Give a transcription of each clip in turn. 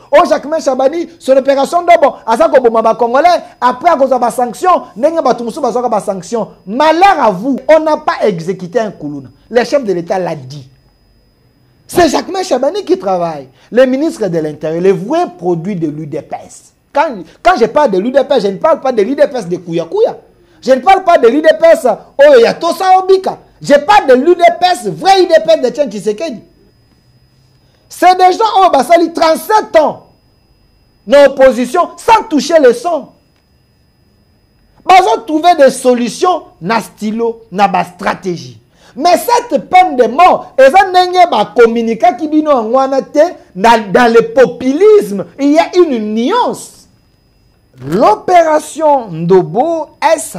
Oh, Jacquemain Chabani, son opération d'abord, à ça qu'on m'a congolais, après à cause de la sanction, n'ayez pas tout le monde à sanction. Malheur à vous, on n'a pas exécuté un Koulouna. Le chef de l'État l'a dit. C'est Jacquemain Chabani qui travaille. Le ministre de l'Intérieur, les vrais produits de l'UDPS. Quand je parle de l'UDPS, je ne parle pas de l'UDPS de Kouya Kouya. Je ne parle pas de l'UDPS oh Yatosa Obika. Je parle de l'UDPS, vrai UDPS de Tchan Tshisekedi. C'est des gens qui ont passé 37 ans dans l'opposition sans toucher le sang. Ils ont trouvé des solutions dans le stylo, dans la stratégie. Mais cette peine de mort, ils ont communiqué qui dans le populisme, il y a une nuance. L'opération Ndobo est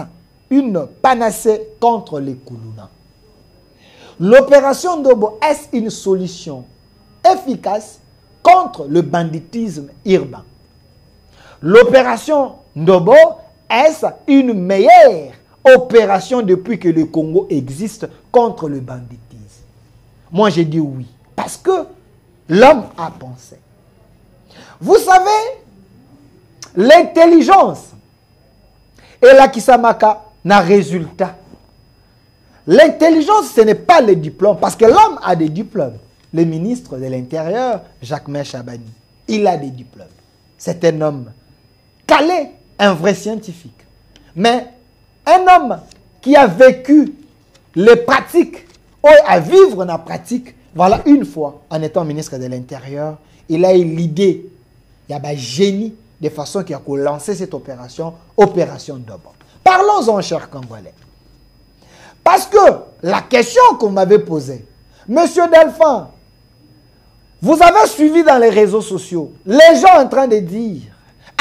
une panacée contre les Koulouna. L'opération Ndobo est une solution efficace contre le banditisme urbain. L'opération Ndobo est une meilleure opération depuis que le Congo existe contre le banditisme. Moi, j'ai dit oui. Parce que l'homme a pensé. Vous savez, l'intelligence et la Kisamaka n'a résultat. L'intelligence, ce n'est pas le diplôme. Parce que l'homme a des diplômes. Le ministre de l'Intérieur, Jacquemain Chabani, il a des diplômes. C'est un homme calé, un vrai scientifique. Mais un homme qui a vécu les pratiques, ou à vivre dans la pratique, voilà, une fois, en étant ministre de l'Intérieur, il a eu l'idée, il y a un génie, de façon qu'il a lancé cette opération, opération Ndobo. Parlons-en, chers Congolais. Parce que la question qu'on m'avait posée, Monsieur Delphin, vous avez suivi dans les réseaux sociaux, les gens en train de dire,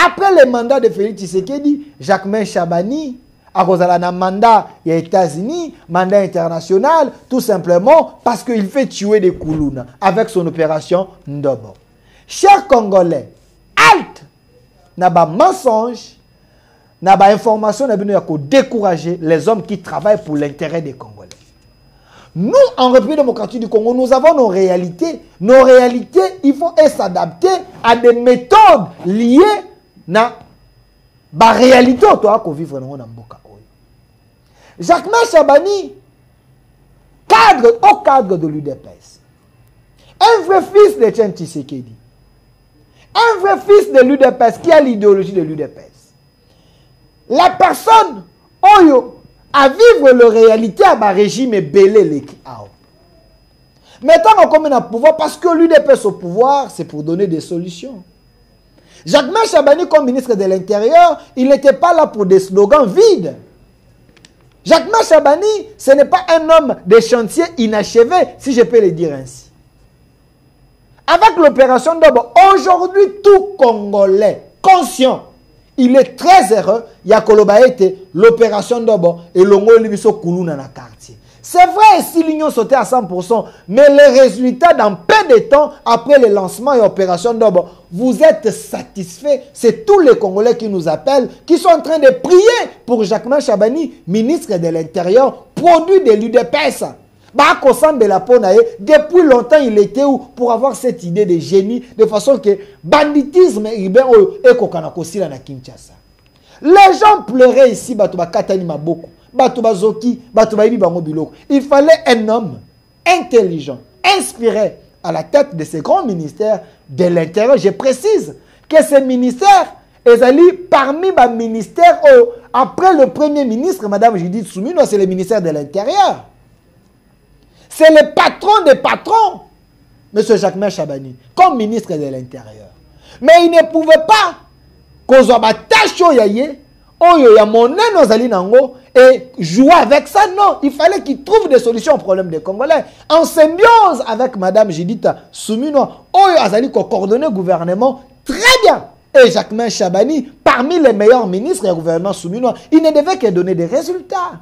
après le mandat de Félix Tshisekedi, Jacquemain Chabani, à cause de la mandat des États-Unis, mandat international, tout simplement parce qu'il fait tuer des Koulouna avec son opération Ndobo. Chers Congolais, halte, n'a pas mensonge, n'a pas information, n'a pas décourager les hommes qui travaillent pour l'intérêt des Congolais. Nous, en République démocratique du Congo, nous avons nos réalités. Nos réalités, il faut s'adapter à des méthodes liées à la réalité qu'on vit vraiment dans le Mboka. Jacquemain Chabani, au cadre de l'UDPS, un vrai fils de Tchan Tshisekedi, un vrai fils de l'UDPS qui a l'idéologie de l'UDPS. La personne, Oyo, à vivre la réalité à ma régime et belé les Kiao. Maintenant, on commence à pouvoir parce que l'UDPS au pouvoir, c'est pour donner des solutions. Jacquemain Chabani, comme ministre de l'Intérieur, il n'était pas là pour des slogans vides. Jacquemain Chabani, ce n'est pas un homme de chantier inachevé, si je peux le dire ainsi. Avec l'opération Ndobo, aujourd'hui, tout Congolais conscient, il est très heureux, Yakoloba était l'opération Ndobo et l'ongo libiso Koulouna dans le quartier. C'est vrai, si l'union sautait à 100%, mais les résultats dans peu de temps après le lancement et l'opération Ndobo, vous êtes satisfaits. C'est tous les Congolais qui nous appellent, qui sont en train de prier pour Jacquemain Chabani, ministre de l'Intérieur, produit de l'UDPS. Depuis longtemps, il était où pour avoir cette idée de génie, de façon que banditisme est Kinshasa. Les gens pleuraient ici, il fallait un homme intelligent, inspiré à la tête de ces grands ministères de l'Intérieur. Je précise que ces ministères, ils allaient parmi les ministères, après le premier ministre, Mme Judith Soumino, c'est le ministère de l'Intérieur. C'est le patron des patrons, M. Jacquemain Chabani, comme ministre de l'Intérieur. Mais il ne pouvait pas qu'on soit tâche et jouer avec ça. Non, il fallait qu'il trouve des solutions aux problèmes des Congolais. En symbiose avec Mme Judith Soumino, Azali coordonné le gouvernement très bien. Et Jacquemain Chabani, parmi les meilleurs ministres du gouvernement Soumino, il ne devait que donner des résultats.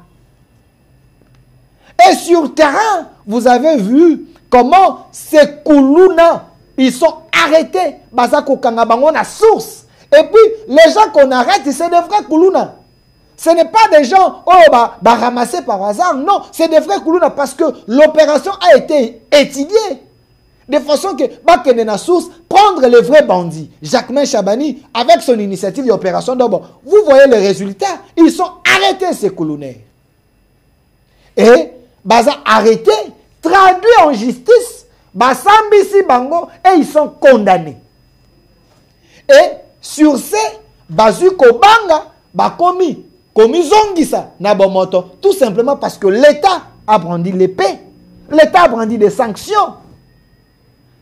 Et sur le terrain, vous avez vu comment ces Koulouna, ils sont arrêtés. Bazako Kangabango na source. Et puis, les gens qu'on arrête, c'est des vrais Koulouna. Ce n'est pas des gens ramassés par hasard. Non, c'est des vrais Koulouna parce que l'opération a été étudiée. de façon que Bakene na source, prendre les vrais bandits. Jacquemain Chabani, avec son initiative d'opération d'Obo, vous voyez les résultats. Ils sont arrêtés, ces colonels. Et, baza arrêté, traduit en justice, basambisi bango, et ils sont condamnés. Et, sur ce, bazu kobanga, bakomi, komi zongisa, nabomoto, tout simplement parce que l'État a brandi l'épée. L'État a brandi des sanctions.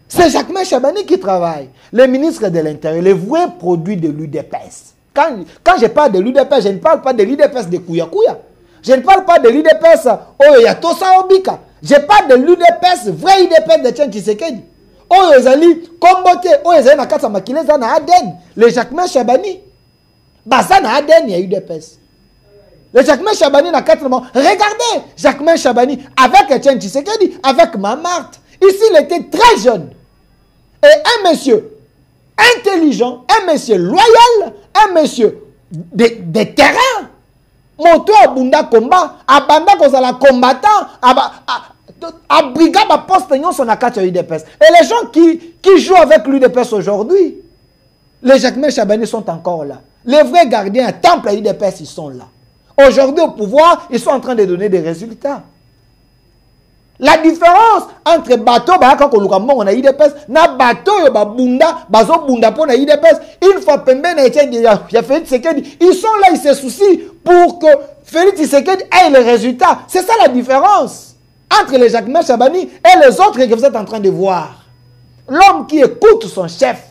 C'est Jacquemain Chabani qui travaille. Le ministre de l'Intérieur, les vrais produits de l'UDPS. Quand je parle de l'UDPS, je ne parle pas de l'UDPS de Kouya. Je ne parle pas de l'UDPS Oyatosa Obika. Je parle de l'UDPS, vrai UDPS de Tchan Tshisekedi. Oyezali, Kombote, Oyezali Nakata Makileza na Aden. Le Jacquemain Chabani. Basa na Aden, il y a UDPS. Le Jacquemain Chabani n'a qu'à regardez Jacquemain Chabani avec Tchan Tshisekedi, avec Mamart. Ici, il était très jeune. Et un monsieur intelligent, un monsieur loyal, un monsieur de terrain. Moto abunda combat, abanda kozala combattant, abriga ba poste nyon son akati UDPS. Et les gens qui jouent avec l'UDPS aujourd'hui, les Jacquemain Chabani sont encore là. Les vrais gardiens, un temple à UDPS, ils sont là. Aujourd'hui au pouvoir, ils sont en train de donner des résultats. La différence entre bateau on a IDPS na bateau bunda pour na IDPS une fois Pembe na Etienne il y a Félix Tshisekedi, ils sont là, ils se soucient pour que Félix Tshisekedi ait les résultats. C'est ça la différence entre les Jacquemain Chabani et les autres que vous êtes en train de voir. L'homme qui écoute son chef,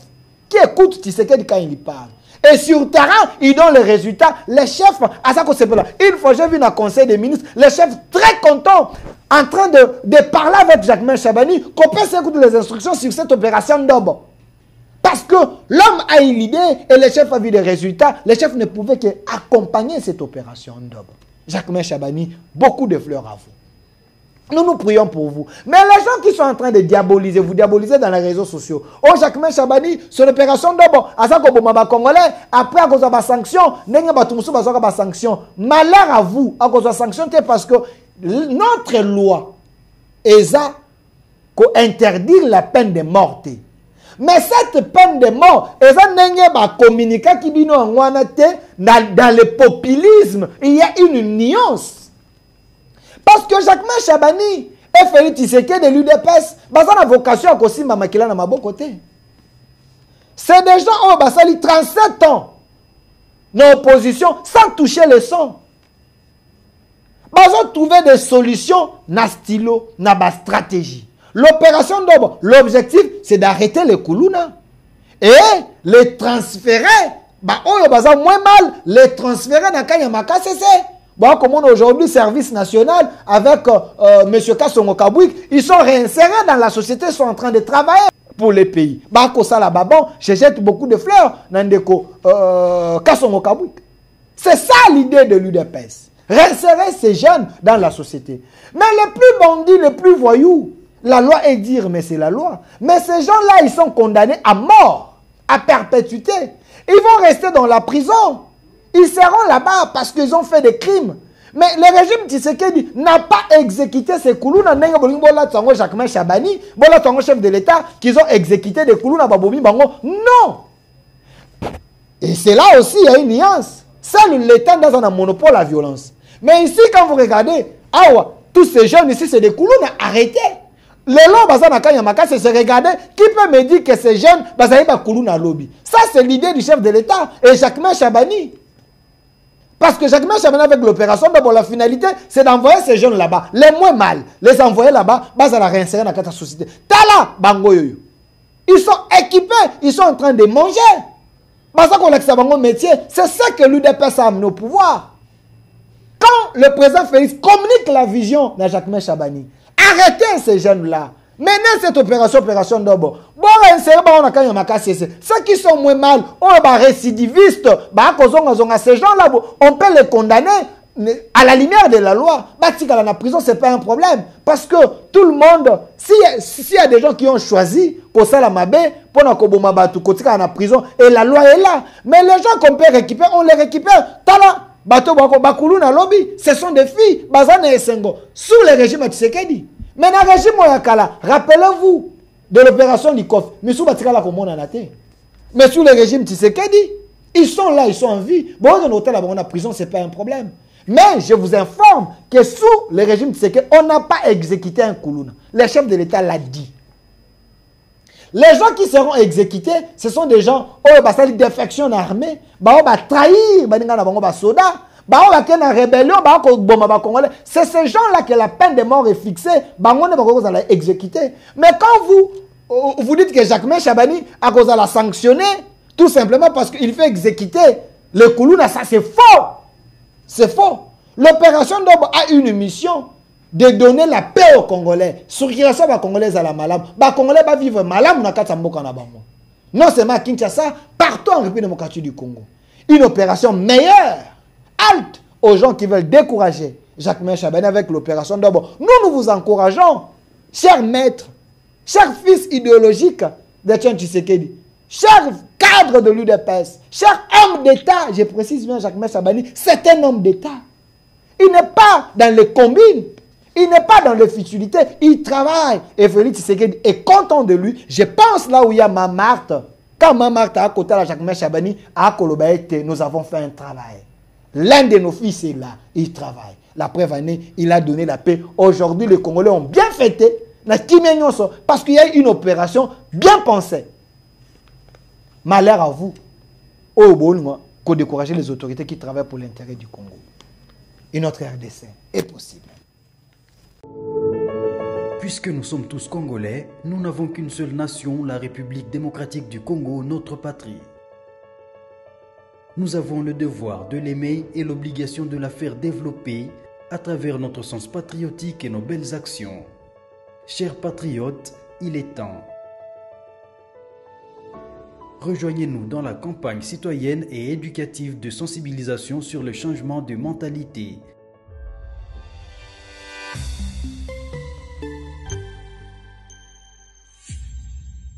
qui écoute Tshisekedi quand il parle. Et sur terrain, ils donnent les résultats. Les chefs, à ça qu'on s'appelle là. Une fois, j'ai vu dans le conseil des ministres, les chefs très contents, en train de parler avec Jacquemain Chabani, qu'on puisse écouter les instructions sur cette opération d'Obo. Parce que l'homme a eu l'idée et le chef a vu des résultats. Les chefs ne pouvaient qu'accompagner cette opération d'Obo. Jacquemain Chabani, beaucoup de fleurs à vous. Nous prions pour vous. Mais les gens qui sont en train de diaboliser, vous diabolisez dans les réseaux sociaux. Oh, Jacquemain Chabani, sur l'opération d'Obo, à Congolais, après à cause de la sanction, sanction. Malheur à vous, à cause de la sanction, parce que notre loi est à interdire la peine de mort. Mais cette peine de mort, communiquer dans le populisme, il y a une nuance. Parce que Jacquemain Chabani et Félix Tshisekedi de l'UDPS, ils ont vocation à aussi Mamakila na mabo côté. C'est des gens qui ont 37 ans dans l'opposition sans toucher le sang. Ils ont trouvé des solutions na stylo, na ba stratégie. L'opération d'Obo, l'objectif c'est d'arrêter les Koulouna et les transférer. Moins mal, les transférer dans Kanyamaka CC. Bon, comme on a aujourd'hui service national avec M. Kassongo Kabouik, ils sont réinsérés dans la société, ils sont en train de travailler pour les pays. Bako Salababon, je jette beaucoup de fleurs dans Ndeko Kassongo Kabouik. C'est ça l'idée de l'UDPS. Réinsérer ces jeunes dans la société. Mais les plus bandits, les plus voyous, la loi est dire, mais c'est la loi. Mais ces gens-là, ils sont condamnés à mort, à perpétuité. Ils vont rester dans la prison. Ils seront là-bas parce qu'ils ont fait des crimes. Mais le régime Tshisekedi n'a pas exécuté ces Koulouna. Jacquemain Chabani, chef de l'État, qu'ils ont exécuté des Koulouna Babomi Bango. Non. Et c'est là aussi, il y a une nuance. Seul l'État dans un monopole à la violence. Mais ici, quand vous regardez, tous ces jeunes ici, c'est des Koulouna arrêtés. Les lois bazana kanyamaka, c'est se regarder qui peut me dire que ces jeunes bazaïba Koulouna lobby. Ça, c'est l'idée du chef de l'État et Jacquemain Chabani. Parce que Jacquemain Chabani avec l'opération, la finalité, c'est d'envoyer ces jeunes là-bas, les moins mal, les envoyer là-bas, à la réinsérer dans la société. Tala, bango yoyo. Ils sont équipés, ils sont en train de manger. C'est ça que l'UDPS a amené au pouvoir. Quand le président Félix communique la vision de Jacquemain Chabani, arrêtez ces jeunes-là. Menez cette opération d'Obo. Ceux qui sont moins mal, on est récidivistes, ces gens-là, on peut les condamner à la lumière de la loi. Dans la prison, ce n'est pas un problème. Parce que tout le monde, s'il y a des gens qui ont choisi pour ça la mabé, pour la prison, et la loi est là. Mais les gens qu'on peut récupérer, on les récupère. Tala, bateau, bakulu na lobby, ce sont des filles, bazane et sengo, sous le régime Tshisekedi. Mais dans le régime Oyakala, rappelez-vous, de l'opération du coffre. Mais sous Batikala comme on en a été. Mais sous le régime Tshisekedi, ils sont là, ils sont en vie. Bon, dans l'hôtel, on a prison, ce n'est pas un problème. Mais je vous informe que sous le régime Tshisekedi, on n'a pas exécuté un Koulouna. Le chef de l'État l'a dit. Les gens qui seront exécutés, ce sont des gens qui ont une défection armée, qui ont trahi, des soldats, qui ont une rébellion, qui ont Congolais. C'est ces gens-là que la peine de mort est fixée, vous allez exécuter. Mais quand vous dites que Jacques Chabani a cause de la sanctionner, tout simplement parce qu'il fait exécuter le Koulouna, ça c'est faux. C'est faux. L'opération Ndobo a une mission de donner la paix aux Congolais. Circulation des Congolais à la malam. Les Congolais vont vivre malam na Katsamboka na bango. Non seulement à Kinshasa, partout en République démocratique du Congo. Une opération meilleure, halte aux gens qui veulent décourager Jacques Chabani avec l'opération Ndobo. Nous vous encourageons, chers maîtres, chers fils idéologiques de Etienne Tshisekedi, chers cadres de l'UDPS, chers hommes d'État, je précise bien Jacques Chabani, c'est un homme d'État. Il n'est pas dans les combines. Il n'est pas dans les futilités. Il travaille. Et Félix Tshisekedi est content de lui. Je pense là où il y a ma Marthe. Quand ma Marthe a à côté de Jacques Chabani, à Kolobaïte, nous avons fait un travail. L'un de nos fils est là. Il travaille. La preuve année, il a donné la paix. Aujourd'hui, les Congolais ont bien fêté. Parce qu'il y a une opération bien pensée. Malheur à vous. Oh, bon, qu'on décourager les autorités qui travaillent pour l'intérêt du Congo. Et notre RDC est possible. Puisque nous sommes tous Congolais, nous n'avons qu'une seule nation, la République démocratique du Congo, notre patrie. Nous avons le devoir de l'aimer et l'obligation de la faire développer à travers notre sens patriotique et nos belles actions. Chers patriotes, il est temps. Rejoignez-nous dans la campagne citoyenne et éducative de sensibilisation sur le changement de mentalité.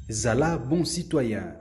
Zala bon citoyen.